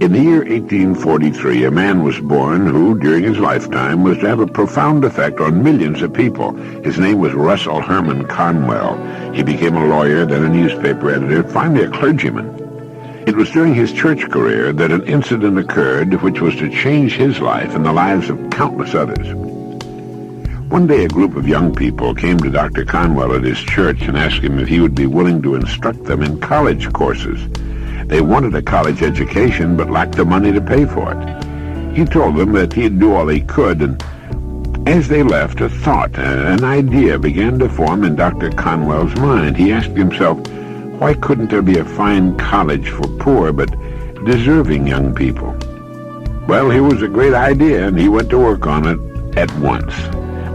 In the year 1843, a man was born who, during his lifetime, was to have a profound effect on millions of people. His name was Russell Herman Conwell. He became a lawyer, then a newspaper editor, finally a clergyman. It was during his church career that an incident occurred which was to change his life and the lives of countless others. One day a group of young people came to Dr. Conwell at his church and asked him if he would be willing to instruct them in college courses. They wanted a college education but lacked the money to pay for it. He told them that he'd do all he could, and as they left, a thought, an idea began to form in Dr. Conwell's mind. He asked himself, why couldn't there be a fine college for poor but deserving young people? Well, here was a great idea, and he went to work on it at once.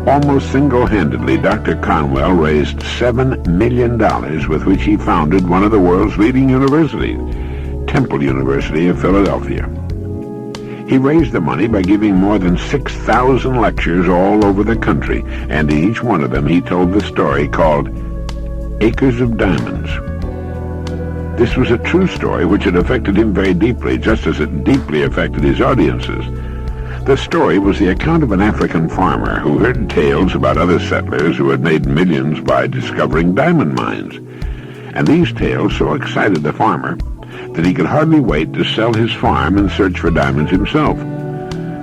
Almost single-handedly, Dr. Conwell raised $7 million with which he founded one of the world's leading universities, Temple University of Philadelphia. He raised the money by giving more than 6,000 lectures all over the country, and in each one of them he told the story called Acres of Diamonds. This was a true story which had affected him very deeply, just as it deeply affected his audiences. The story was the account of an African farmer who heard tales about other settlers who had made millions by discovering diamond mines. And these tales so excited the farmer that he could hardly wait to sell his farm and search for diamonds himself.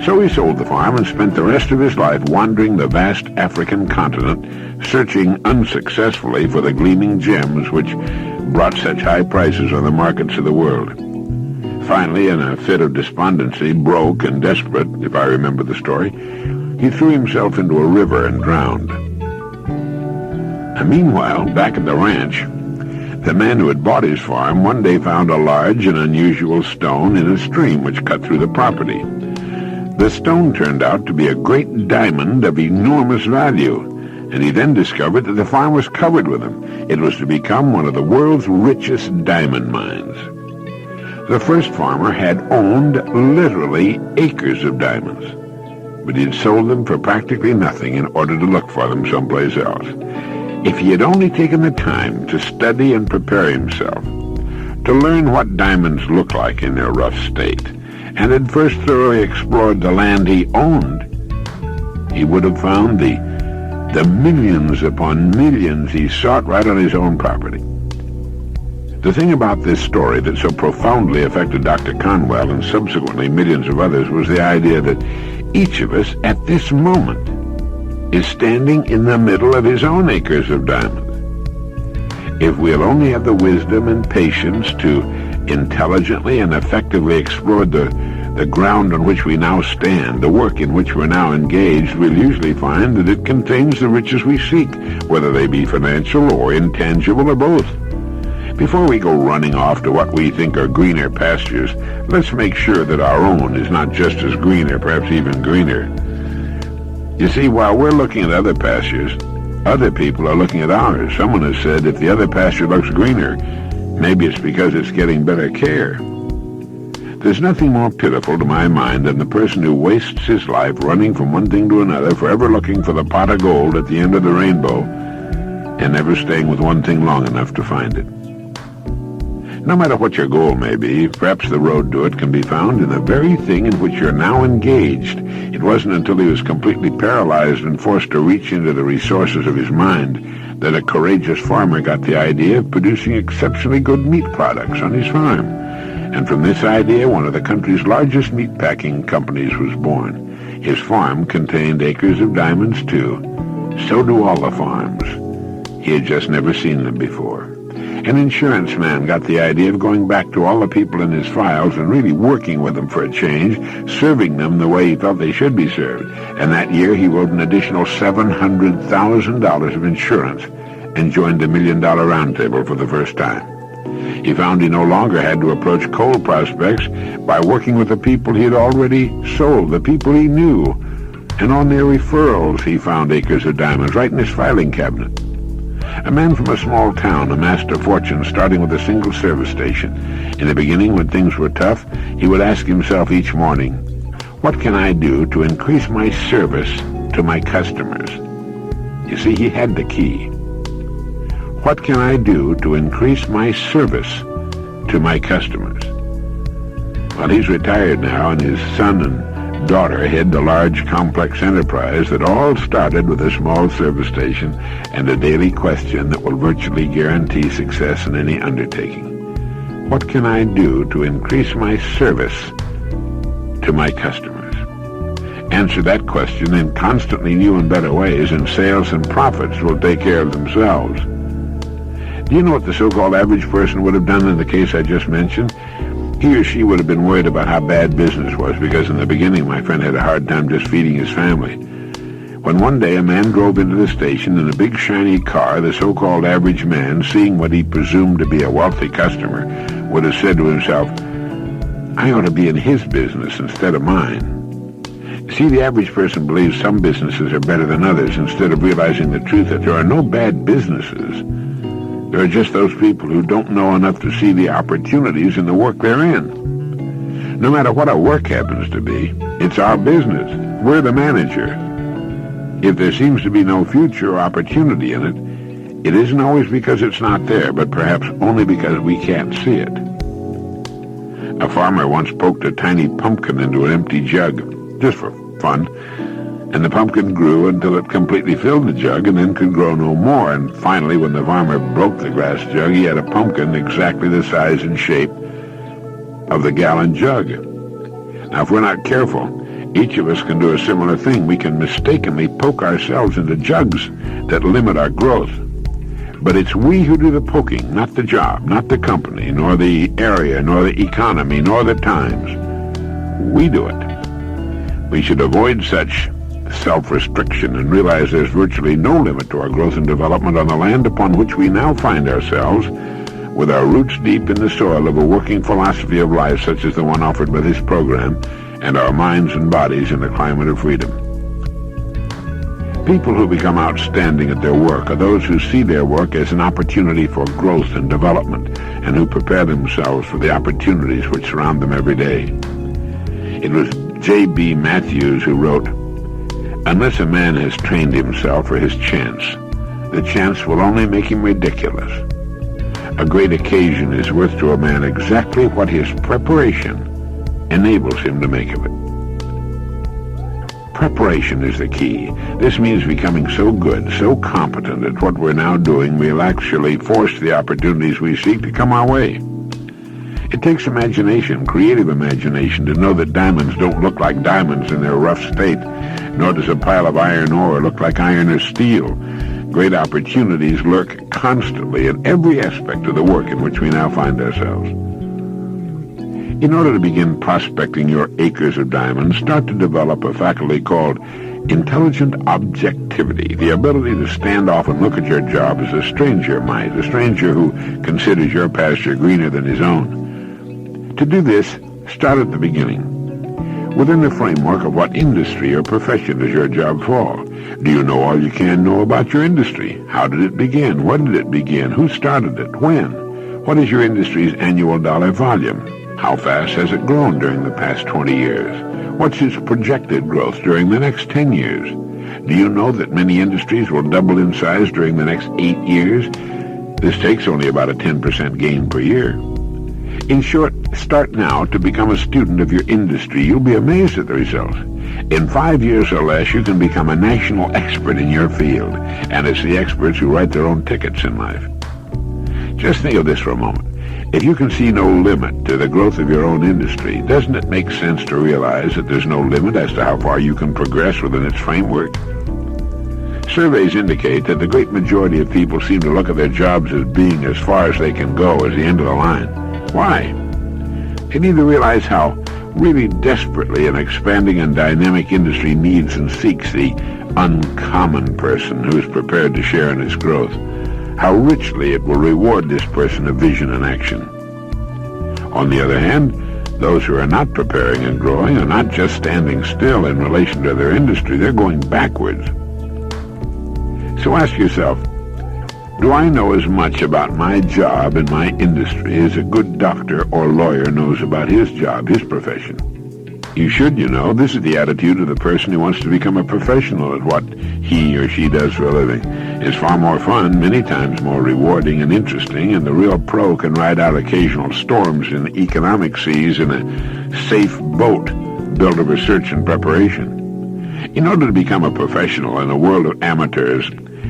So he sold the farm and spent the rest of his life wandering the vast African continent, searching unsuccessfully for the gleaming gems which brought such high prices on the markets of the world. Finally, in a fit of despondency, broke and desperate, if I remember the story, he threw himself into a river and drowned. And meanwhile, back at the ranch, the man who had bought his farm one day found a large and unusual stone in a stream which cut through the property. The stone turned out to be a great diamond of enormous value, and he then discovered that the farm was covered with them. It was to become one of the world's richest diamond mines. The first farmer had owned literally acres of diamonds, but he had sold them for practically nothing in order to look for them someplace else. If he had only taken the time to study and prepare himself, to learn what diamonds look like in their rough state, and had first thoroughly explored the land he owned, he would have found the millions upon millions he sought right on his own property. The thing about this story that so profoundly affected Dr. Conwell and subsequently millions of others was the idea that each of us at this moment is standing in the middle of his own acres of diamonds. If we'll only have the wisdom and patience to intelligently and effectively explore the ground on which we now stand, the work in which we're now engaged, we'll usually find that it contains the riches we seek, whether they be financial or intangible or both. Before we go running off to what we think are greener pastures, let's make sure that our own is not just as green or perhaps even greener. You see, while we're looking at other pastures, other people are looking at ours. Someone has said if the other pasture looks greener, maybe it's because it's getting better care. There's nothing more pitiful to my mind than the person who wastes his life running from one thing to another, forever looking for the pot of gold at the end of the rainbow, and never staying with one thing long enough to find it. No matter what your goal may be, perhaps the road to it can be found in the very thing in which you're now engaged. It wasn't until he was completely paralyzed and forced to reach into the resources of his mind that a courageous farmer got the idea of producing exceptionally good meat products on his farm. And from this idea, one of the country's largest meat-packing companies was born. His farm contained acres of diamonds, too. So do all the farms. He had just never seen them before. An insurance man got the idea of going back to all the people in his files and really working with them for a change, serving them the way he thought they should be served. And that year he wrote an additional $700,000 of insurance and joined the $1 Million Roundtable for the first time. He found he no longer had to approach coal prospects by working with the people he had already sold, the people he knew. And on their referrals he found acres of diamonds right in his filing cabinet. A man from a small town amassed a fortune starting with a single service station. In the beginning, when things were tough, he would ask himself each morning, what can I do to increase my service to my customers? You see, he had the key. What can I do to increase my service to my customers? Well, he's retired now, and his son and daughter head a large, complex enterprise that all started with a small service station and a daily question that will virtually guarantee success in any undertaking. What can I do to increase my service to my customers? Answer that question in constantly new and better ways, and sales and profits will take care of themselves. Do you know what the so-called average person would have done in the case I just mentioned? He or she would have been worried about how bad business was, because in the beginning my friend had a hard time just feeding his family. When one day a man drove into the station in a big shiny car, the so-called average man, seeing what he presumed to be a wealthy customer, would have said to himself, I ought to be in his business instead of mine. See, the average person believes some businesses are better than others, instead of realizing the truth that there are no bad businesses. There are just those people who don't know enough to see the opportunities in the work they're in. No matter what our work happens to be, it's our business. We're the manager. If there seems to be no future or opportunity in it, it isn't always because it's not there, but perhaps only because we can't see it. A farmer once poked a tiny pumpkin into an empty jug, just for fun, and the pumpkin grew until it completely filled the jug and then could grow no more, and finally, when the farmer broke the glass jug, he had a pumpkin exactly the size and shape of the gallon jug. Now, if we're not careful, each of us can do a similar thing. We can mistakenly poke ourselves into jugs that limit our growth. But it's we who do the poking, not the job, not the company, nor the area, nor the economy, nor the times. We do it. We should avoid such self-restriction and realize there's virtually no limit to our growth and development on the land upon which we now find ourselves, with our roots deep in the soil of a working philosophy of life such as the one offered by this program, and our minds and bodies in a climate of freedom. People who become outstanding at their work are those who see their work as an opportunity for growth and development, and who prepare themselves for the opportunities which surround them every day. It was J.B. Matthews who wrote, Unless a man has trained himself for his chance, the chance will only make him ridiculous. A great occasion is worth to a man exactly what his preparation enables him to make of it. Preparation is the key. This means becoming so good, so competent at what we're now doing, we'll actually force the opportunities we seek to come our way. It takes imagination, creative imagination, to know that diamonds don't look like diamonds in their rough state, nor does a pile of iron ore look like iron or steel. Great opportunities lurk constantly in every aspect of the work in which we now find ourselves. In order to begin prospecting your acres of diamonds, start to develop a faculty called intelligent objectivity, the ability to stand off and look at your job as a stranger might, a stranger who considers your pasture greener than his own. To do this, start at the beginning. Within the framework of what industry or profession does your job fall? Do you know all you can know about your industry? How did it begin? When did it begin? Who started it? When? What is your industry's annual dollar volume? How fast has it grown during the past 20 years? What's its projected growth during the next 10 years? Do you know that many industries will double in size during the next 8 years? This takes only about a 10% gain per year. In short, start now to become a student of your industry. You'll be amazed at the results. In 5 years or less, you can become a national expert in your field, and it's the experts who write their own tickets in life. Just think of this for a moment. If you can see no limit to the growth of your own industry, doesn't it make sense to realize that there's no limit as to how far you can progress within its framework? Surveys indicate that the great majority of people seem to look at their jobs as being as far as they can go, as the end of the line. Why? They need to realize how really desperately an expanding and dynamic industry needs and seeks the uncommon person who is prepared to share in its growth. How richly it will reward this person of vision and action. On the other hand, those who are not preparing and growing are not just standing still in relation to their industry, they're going backwards. So ask yourself, do I know as much about my job and my industry as a good doctor or lawyer knows about his job, his profession? You should, you know. This is the attitude of the person who wants to become a professional at what he or she does for a living. is far more fun, many times more rewarding and interesting, and the real pro can ride out occasional storms in economic seas in a safe boat built of research and preparation. In order to become a professional in a world of amateurs,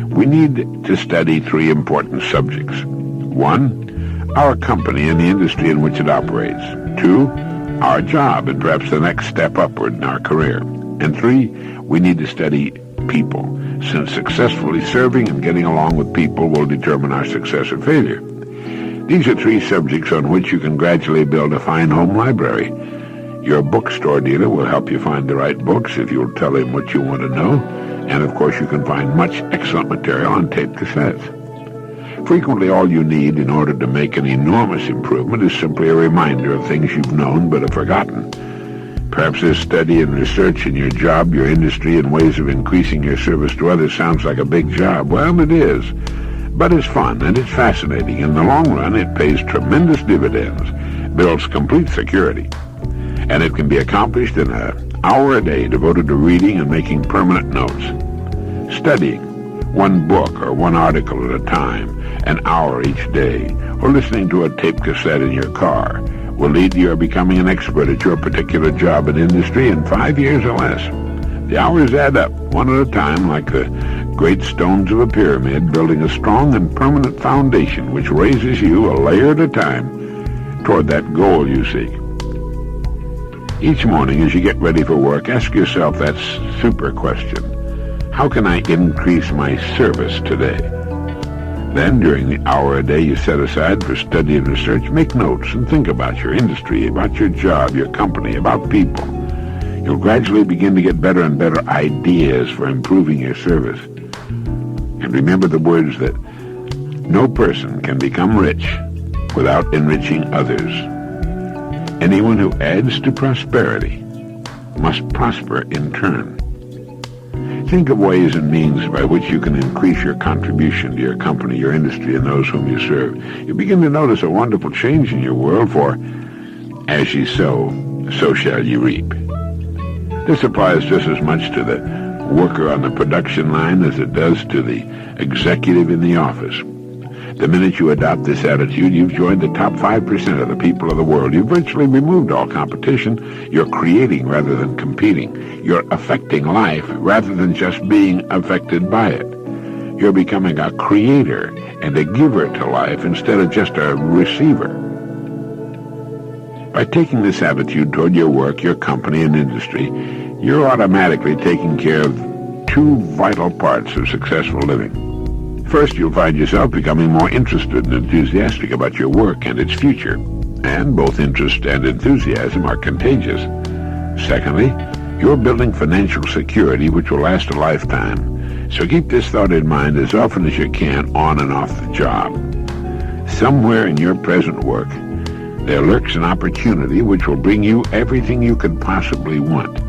we need to study three important subjects. 1, our company and the industry in which it operates. 2, our job and perhaps the next step upward in our career. And 3, we need to study people, since successfully serving and getting along with people will determine our success or failure. These are 3 subjects on which you can gradually build a fine home library. Your bookstore dealer will help you find the right books if you'll tell him what you want to know, and of course you can find much excellent material on tape cassettes. Frequently all you need in order to make an enormous improvement is simply a reminder of things you've known but have forgotten. Perhaps this study and research in your job, your industry, and ways of increasing your service to others sounds like a big job. Well, it is. But it's fun and it's fascinating. In the long run, it pays tremendous dividends, builds complete security, and it can be accomplished in an hour a day devoted to reading and making permanent notes. Studying one book or one article at a time, an hour each day, or listening to a tape cassette in your car will lead to your becoming an expert at your particular job and industry in 5 years or less. The hours add up, one at a time, like the great stones of a pyramid, building a strong and permanent foundation which raises you a layer at a time toward that goal you seek. Each morning as you get ready for work, ask yourself that super question: how can I increase my service today? Then, during the hour a day you set aside for study and research, make notes and think about your industry, about your job, your company, about people. You'll gradually begin to get better and better ideas for improving your service. And remember the words that no person can become rich without enriching others. Anyone who adds to prosperity must prosper in turn. Think of ways and means by which you can increase your contribution to your company, your industry, and those whom you serve. You begin to notice a wonderful change in your world, for as ye sow, so shall ye reap. This applies just as much to the worker on the production line as it does to the executive in the office. The minute you adopt this attitude, you've joined the top 5% of the people of the world. You've virtually removed all competition. You're creating rather than competing. You're affecting life rather than just being affected by it. You're becoming a creator and a giver to life instead of just a receiver. By taking this attitude toward your work, your company, and industry, you're automatically taking care of 2 vital parts of successful living. First, you'll find yourself becoming more interested and enthusiastic about your work and its future, and both interest and enthusiasm are contagious. Secondly, you're building financial security which will last a lifetime, so keep this thought in mind as often as you can on and off the job. Somewhere in your present work, there lurks an opportunity which will bring you everything you could possibly want.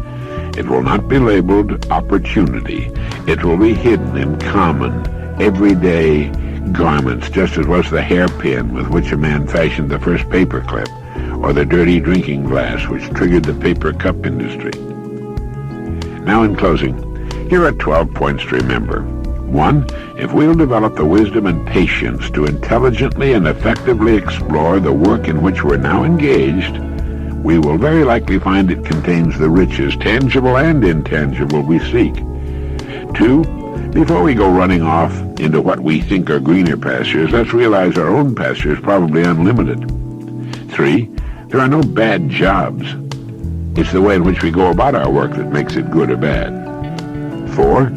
It will not be labeled opportunity. It will be hidden in common, everyday garments, just as was the hairpin with which a man fashioned the first paperclip, or the dirty drinking glass which triggered the paper cup industry. Now, in closing, here are 12 points to remember. 1, if we'll develop the wisdom and patience to intelligently and effectively explore the work in which we're now engaged, we will very likely find it contains the riches, tangible and intangible, we seek. 2, before we go running off into what we think are greener pastures, let's realize our own pasture is probably unlimited. 3, there are no bad jobs. It's the way in which we go about our work that makes it good or bad. 4,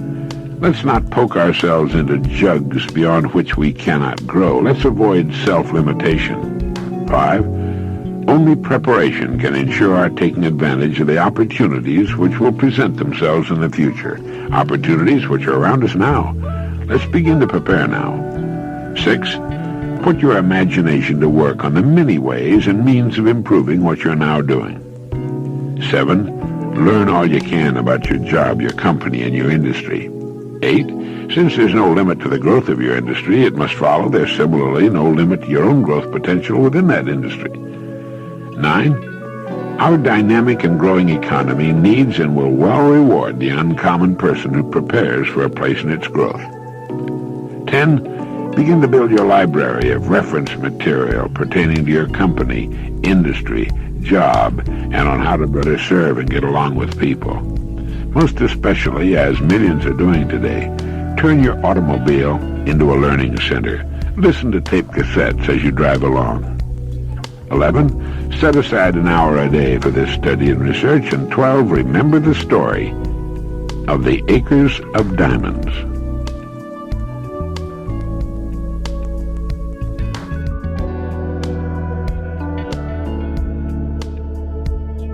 let's not poke ourselves into jugs beyond which we cannot grow. Let's avoid self-limitation. 5, only preparation can ensure our taking advantage of the opportunities which will present themselves in the future. Opportunities which are around us now. Let's begin to prepare now. 6, put your imagination to work on the many ways and means of improving what you're now doing. 7, learn all you can about your job, your company, and your industry. 8, since there's no limit to the growth of your industry, it must follow there's similarly no limit to your own growth potential within that industry. 9, our dynamic and growing economy needs and will well reward the uncommon person who prepares for a place in its growth. 10. Begin to build your library of reference material pertaining to your company, industry, job, and on how to better serve and get along with people. Most especially, as millions are doing today, turn your automobile into a learning center. Listen to tape cassettes as you drive along. 11. Set aside an hour a day for this study and research. And 12. Remember the story of the acres of diamonds.